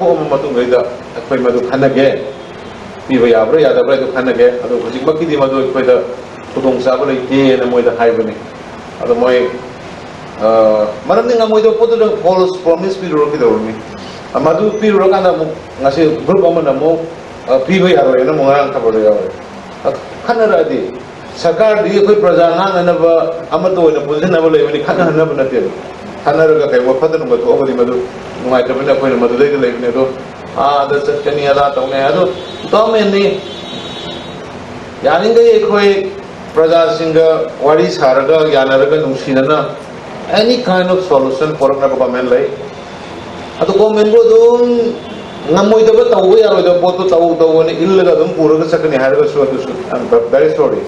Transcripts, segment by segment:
matung gaida akoi madu khanage piba yabra yadabra to khanage ado hojik makki di madu akoi da khudong saba leite na moi da haibani ado moi maram ni ngamoi do podo false promise pi ro ki do mi amadu pi ro kana mu ngase group amana mu piba yaro na mo ngang ka bodo yawe khanara di sarkar di akoi praja na na ba amato na pulna ba leibani khana na ba na te khanara ga kai wa fadan ba to abadi madu ngai ta bana koi madu dai leibani do da chakani ala to ne ado to me ni yaning ga akoi praja singa wari saraga yanaraga nungsina any kind of solution for the government like ado government go dum ngamoi da ba taw ya da bo to taw ni illa dum pura ga sakani har ga so I'm very sorry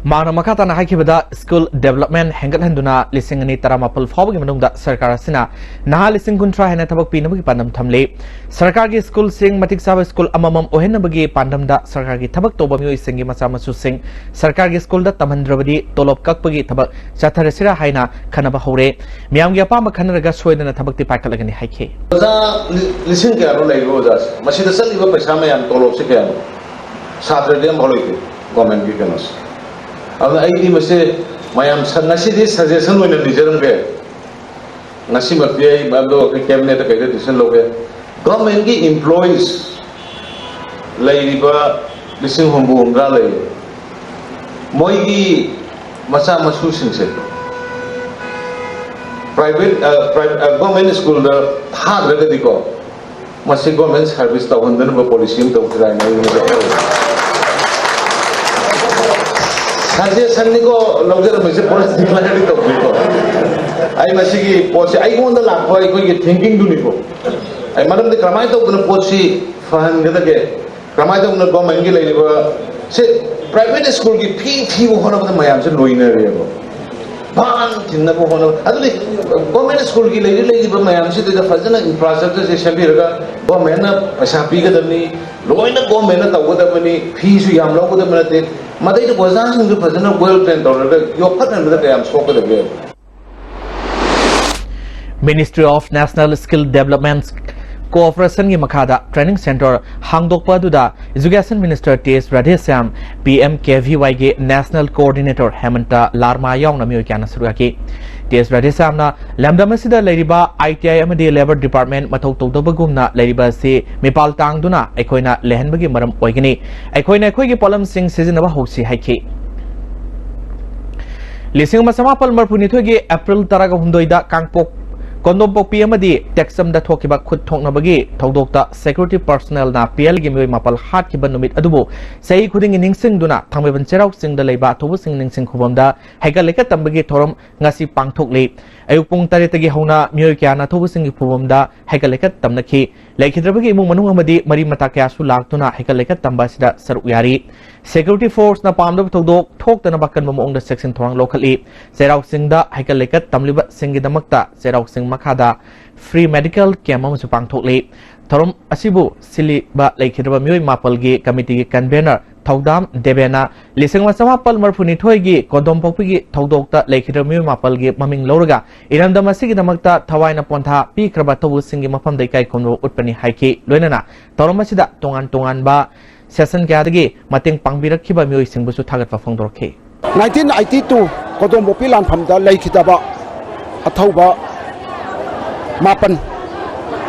Mana makata na haikibada school development hengal henduna lising ani taramapal fawagi manungda sarkar asina naha lising kuntra hena thabak pinabagi pandam thamle sarkar gi school sing matik sawa school amamam ohenabagi pandam da sarkar gi thabak toba mioi singi macha masu sing sarkar gi school da tamhandrabadi tolop kakpagi thabak chatharesira haina khanaba hore miyam gi apama khanaraga soidana thabak ti paikalagani haike oza lising kya ro lai ro jas masida saliba paisa mayam tolop se kya sadra dem holoi government gi kanos अब आई मसे मायाम संगसी suggestion होने निजरम के नसी मत ये बालो cabinet का decision लोगे गवर्नमेंट की एम्प्लॉइज लाइरिबा लिसिंग हमबु हमरा लै मोइगी मसा मसु सिंसे प्राइवेट गवर्नमेंट स्कूल द थाद्रग दिको मसे गवर्नमेंट सर्विस तवहंदन ब पॉलिसी म तवखराय नै सजेशन निको लौजर मसे पॉलिसी डिक्लेयर तो बिको आई मसिगी पोसे आई गोंद लाखो आई कोई थिंकिंग दु निको आई मदम दे क्रमाय तो गन पोसी फहन गदगे क्रमाय तो गन गवर्नमेंट की लेलिबा से प्राइवेट स्कूल की फी वो होना बद मयाम से लोइना रेबो बान थिन्न बो होना अदुली गवर्नमेंट स्कूल की लेलिबा मयाम से दे फजना इंफ्रास्ट्रक्चर से शबिरगा गवर्नमेंट ना पैसा पी गदनी लोइना गवर्नमेंट ना तवदबनी फी सु याम लौगदबनते मदई तो बजांग जो फजना वेल ट्रेन तौरगा यो फटन बद कयाम सोकदगे Ministry of National Skill Development Cooperation की मखादा ट्रेनिंग सेंटर हांगदोकपा दुदा education minister TS Radheshyam PMKVY के नेशनल कोऑर्डिनेटर हेमंता लारमा यावना मियो क्याना सुरुगा की टीएस राधेश्याम ना लमदमसिदा लेरिबा ITI अमदि लेबर डिपार्टमेंट मथौ तौदबगुमना लेरिबा से मिपाल तांगदुना एखोइना लेहनबगी मरम ओइगनी एखोइना एखोइगी पॉलम सिंग सिजनबा होसी हाइखी लिसिंग मसमापल मरपुनिथोगी अप्रैल 18 दा कांगपोक Kondom pokpi amadi texam da thokiba khut thoknabagi thodokta security personnel na PL gi mei mapal hat ki banumit adubu sei khuding ningsing duna thangmeban cherau sing da leiba thobu sing ningsing khubam da haiga leka tambagi thorom ngasi pangthokli ayuk pung tare tagi hauna mei kya na thobu sing khubam da haiga leka tamnakhi lekhidrabagi imung manung amadi mari mata kya su laktuna haiga leka tamba sida saru yari security force na pamda thodok thoktana bakan mamong da section thorang locally cherau sing da haiga leka tamliba sing gi damakta cherau sing makada free medical camp amu pangthokli thorom asibu siliba leikhiraba mioi mapal gi committee gi convener thodam debena lisingma samapal marphuni thoigi kodom pokpi gi thodokta leikhiraba mioi mapal gi maming loroga irandam asigi damakta thawaina pontha pi kraba tobu singi mafam dai kai konro utpani haiki loinana thorom asida tongan ba session kyadagi mating pangbirakhiba mioi singbusu thagatwa phongdorkhe 1982 kodom pokpi lanphamda leikhidaba athauba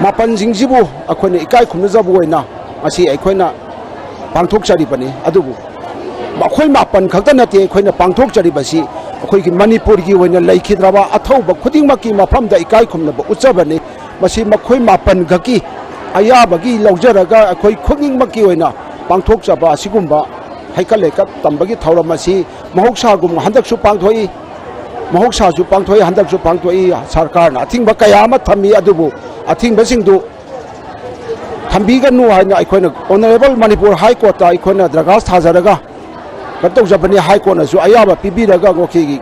mapan jingjibu akhone ikai khumnajabu oina asi akhona pangthok chari bani adubu akhoi mapan khakta nate akhona pangthok chari basi akhoi ki manipur gi oina laikhidraba athauba khuding maki mafam da ikai khumnaba uchabani masi makhoi mapan gaki ayabagi laujaraga akhoi khuding maki oina pangthok chaba asigumba haikaleka tambagi thauramasi mahoksa gum handaksu pangthoi mahoksa ju pangthoi handak ju pangthoi sarkar na athingba kayama thami adubu athingba singdu thambiganu haina aikoina honorable manipur high court ta aikoina dragas thajaraga gatau jabani high court na ju ayaba pibiraga goki gi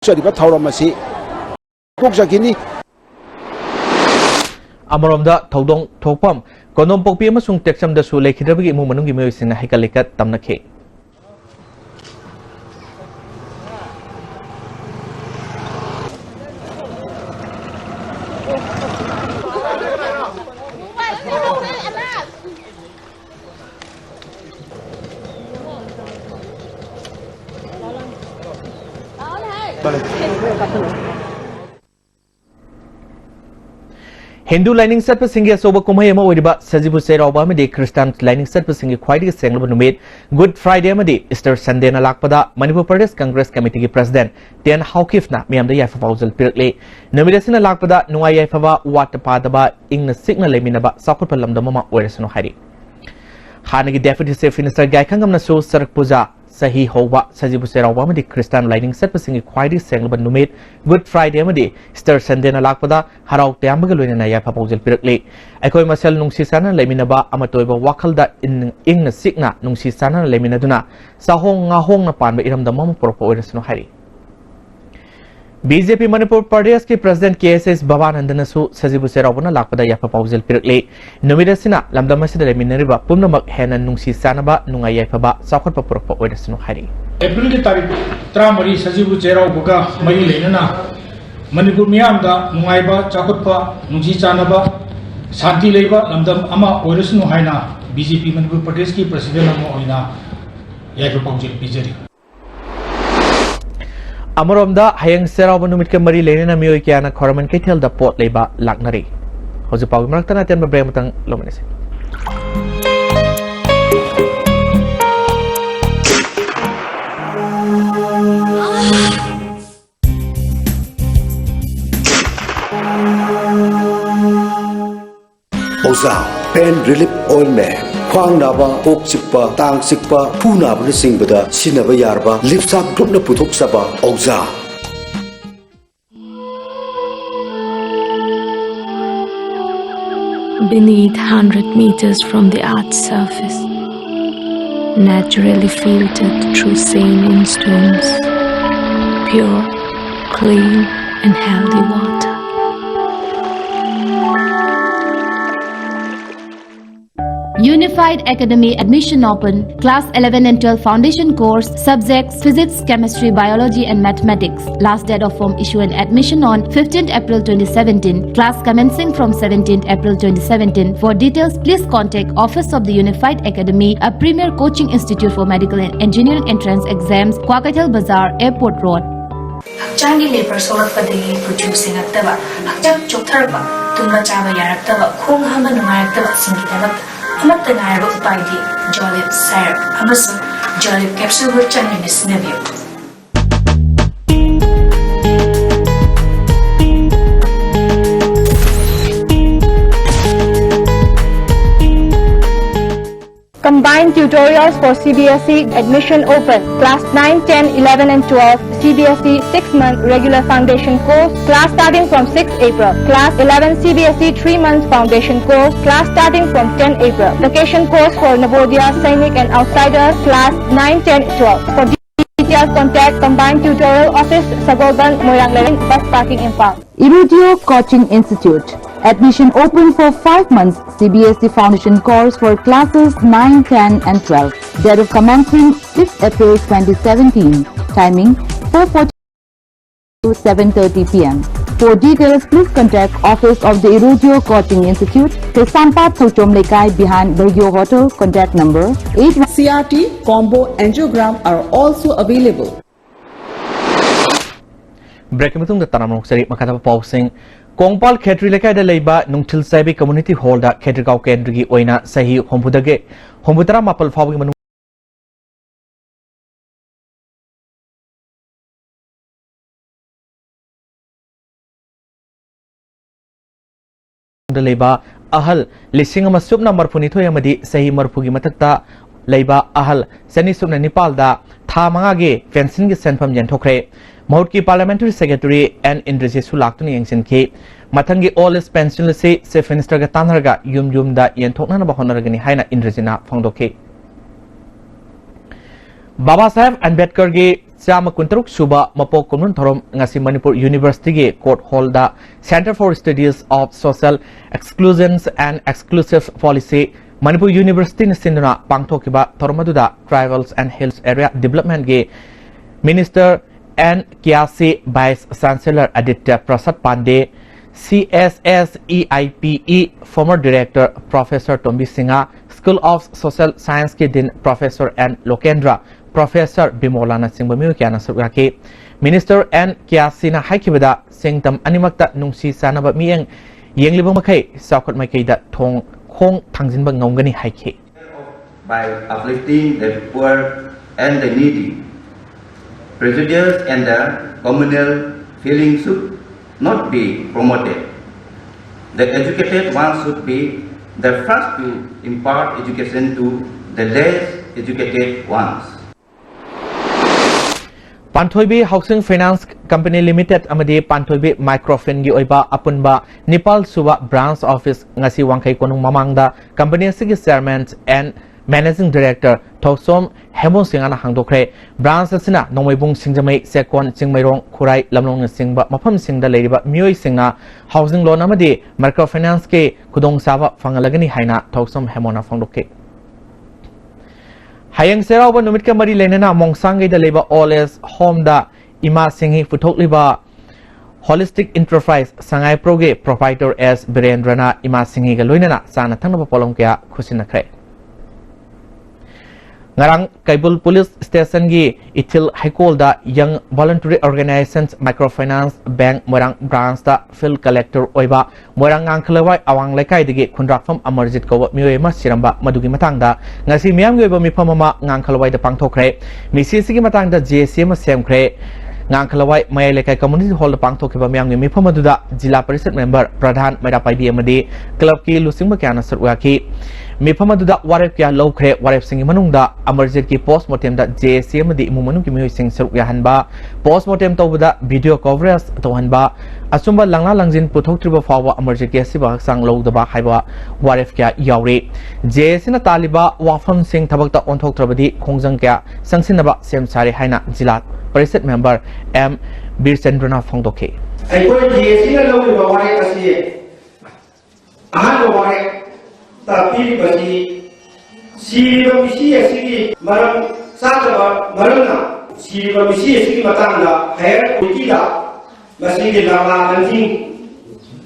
chariba thauramasi kokjagini Amoromda thodong thokpam konom pokpi amasung texam da su lekhidabagi imung manunggi meoisina haikalekat tamnakhe Hindu lining set per singi soba kumai ama oiriba sajibu serauba amadi Christian lining set per singi khwaidi senglaba numit Good Friday amadi Easter Sunday na lakpada Manipur Pradesh Congress Committee ki President Tian Haukif na miyamda yaifa pauzal pirakle numidasina lakpada nungai yaifaba watapadaba ingna signa leminaba sakutpa lamdamama oirasano hari Hanagi Deputy Chief Minister Gaikangam na so sarak puja Sahi Hova Sajibu Serauba amadi Christian lining set per singi khwaidi senglaba numit Good Friday amadi Easter Sunday na lakpada harau tayambaga loina yaifa pauzal pirakle aikoi masal nungsi sana leminaba amatoiba wakhalda ingna signa nungsi sana leminaduna sahong ngahong na panba iramda mama porpo oirasno hari BJP Manipur Pradesh ki President KSS Bhavanandan su Sajibu Serauba na lakpada yaifa pauzal pirakle numidasina lamdamasida leminariba pumnamak henan nungsi sanaba nungai yaifaba sakotpa porpo oirasno hari April ki tarik 3 Sajibu Serauba ka mari lenana Manipur miyamda nungaiba chakotpa nungsi chanaba Shanti leiba lamdam ama oirasnu haina BJP Manipur Pradesh ki President ama oina yaifa pauzal pijari Amoromda hayang Serauba numit ka mari lenana miyoy kaya na Koraman Kaitel da pot leiba laknari hoji pawi marakta natin mabremutang lumanisi Oza Pain Relief Ointment Khwang naba, kok sikpa, tang sikpa, pu naba na singbada, sinaba yarba, lipsak group na putok saba, Oza. Beneath 100 meters from the Earth's surface, naturally filtered through saline stones, pure, clean and healthy water. Unified Academy Admission Open, Class 11 and 12 Foundation Course, Subjects Physics, Chemistry, Biology and Mathematics. Last date of form issue and admission on 15th April 2017. Class commencing from 17th April 2017. For details, please contact Office of the Unified Academy, a premier coaching institute for medical and engineering entrance exams, Kwakatel Bazaar, Airport Road. Hakchangi labor solatpadagi producing aktaba, hakchak choktarba, tumba chaba yaraktaba, khong hama nungayaktaba singkidamak. Amata ngayaba upaidi Jolib Syrup amasung Jolib Capsule Burchan ni sinabiyo. Combined tutorials for CBSE admission open. Class 9, 10, 11 and 12 CBSE 6-month regular foundation course. Class starting from 6 April. Class 11 CBSE 3-month foundation course. Class starting from 10 April. Vacation course for Navodaya, Sainik and outsiders. Class 9, 10, 12. For details contact Combined Tutorial Office, Sagolban, Moirang Lane, Bus Parking Imphal. Irudio Coaching Institute. Admission open for 5 months CBSE Foundation course for classes 9, 10 and 12. Date of commencing 6 April 2017. Timing 4:40 to 7:30 p.m. For details, please contact Office of the Irudio Coaching Institute, Tesampat Sochom Lekai behind Bergyo Hotel. Contact number 8. CRT, combo, angiogram are also available. Break meeting the Tanamok Seri Makata Pausing Kongpal Khetri Lekai da Leiba Nungtil Sabi Community Hall da Khetrikau Kendrigi Oina Sahi Hombudage Hombutara Mapal Fawing Manu da Leiba Ahal Lising Masubna Marpunito Yamadi Sahi Marpugi Matakta Leiba Ahal Sani Subna Nepal da Thamangage Fencing Senfam Yantokre Mahutki Parliamentary Secretary N. Indrisi Sulaktuni Yangsinki Matangi All is Pension Se Chief Minister Gatanarga Yum da Yentokna Bahonaragani Haina Indrisina Fangdoke Baba Saheb Ambedkar Ge Sama Kuntaruk Suba Mapo Kumun Thorom Ngasi Manipur University Ge Court Hall da Center for Studies of Social Exclusions and Exclusive Policy Manipur University Nisinduna Pangtokiba Thormaduda Tribals and Hills Area Development Ge Minister N. Kiasi Vice Chancellor Aditya Prasad Pandey, CSSEIPE Former Director Professor Tombi Singha, School of Social Science के दिन Professor N. Lokendra, Professor Bimolana Singbamiu Kiana Suraki, Minister N. Kiasina Haikibada, Singtam Animakta Nungsi Sanaba Mieng, yengli bang makai sakot mai kai da thong khong thangjin bang ngongani haikhe by uplifting the poor and the needy. Prejudice and the communal feeling should not be promoted. The educated ones should be the first to impart education to the less educated ones. Panthoibi Housing Finance Company Limited amadi Panthoibi Microfin gi oiba apunba Nepal suba branch office ngasi wangkai konung mamangda company sigi chairman and Managing Director Thosom Hemon Singana hangdokre branch asina nomaibung singjamai sekon singmairong khurai lamlong singba mafam singda leiriba mioi singa housing loan amadi microfinance ke khudong saba fangalagani haina Thosom Hemona phangdokke Hayang Serauba numit ka mari lenana mongsangay da leba Oles Home da ima singhi futok liba Holistic Enterprise Sangay Proge Proprietor S. Birendrana ima singhi ga loinana sana thangnaba polong kaya khusinakre Ngarang Kaibul Police Station gi Ithil Haikol da Young Voluntary Organizations Microfinance Bank Morang Branch da Field Collector Oiba Morang Angklawai Awang Lekai digi Khundrakfam Amarjit Kawa Mioi Ma Siramba Madugi Matangda Ngasi Miyam gi Oiba Mipamama Ngangklawai da Pangthokre Misi sigi Matangda JCM Semkre Ngangklawai Mayai Lekai Community Hall da Pangthokhiba Miyam gi Mipamaduda Jila Parishad Member Pradhan Mairapai amadi Club ki Lusingba Kyana Sarwaki Mipamaduda Warep Kya Lokre Warep Singi Manungda Amarjit ki postmortem da JCM di Imumanung ki Mioi Sing Sarukya Hanba postmortem tawbada video coverage tawhanba asumba langla langjin puthok triba fawa Amarjit ki asiba sang logdaba haiba Warep Kya yauri JC na taliba wafam sing thabakta onthok trabadi khongjang kya sangsinaba sem sari haina jila Parishad member M Birsendrana Phongdokhe Aikoi JC na logdaba Warep asi ahan Warep tapi bagi si misi asigi maram satu marana si misi asigi matang da hair uji da masih di lama anjing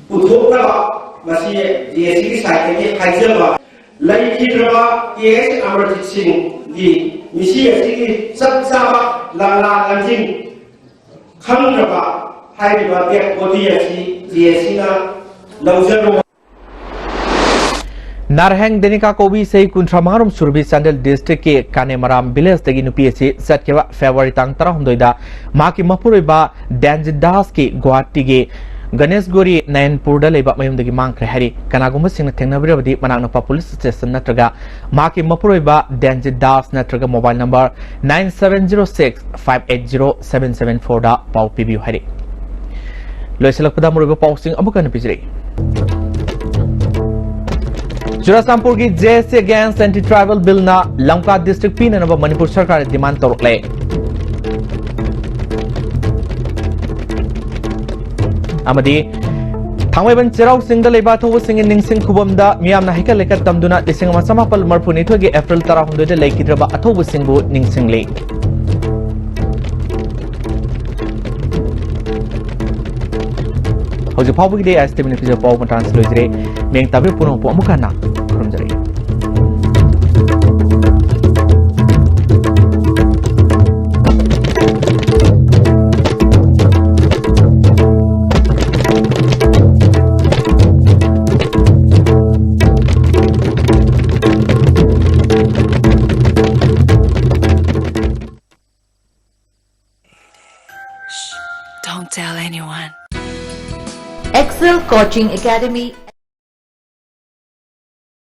utuh da masih di asigi saya ini hajar ba lagi berapa yes Amarjit Singh di misi asigi sama lama anjing kan berapa hari berapa bodi asigi di asigi na lauzer Narheng Denika Kobi say Kuntramarum Surbi Sandal District ke Kanemaram Village tagi nupiasi Satkeva February tang tarahumdoida Maki Mapuriba Danjidas ki Guwahati ge Ganesh Gori Nayanpurda leba mayum dagi mangkre hari kanagumba singna thengnabirabadi manaknapa police station natraga Maki Mapuriba Danjidas natraga mobile number 9706580774 da pau pibiu hari Loisalakpada muriba pausing abukan pijri Churasampur ki JSC Against Anti-Tribal Bill na Lamka District Pina na Manipur Sarkar demand torokle. Amadi Thangwaiban Cherau Singda Leba Thobu Singin Ningsing Kubamda Miyam na Hika Lekat Tamduna Lising Masamapal Marpuni Thogi April Tarahundu de Laikidraba Athobu Singbu Ningsing Le. Hoje Pau Bugde as Tebin Episode Pau Translate Meng Tabi Puno Po Mukana from Jari. Don't tell anyone. Excel Coaching Academy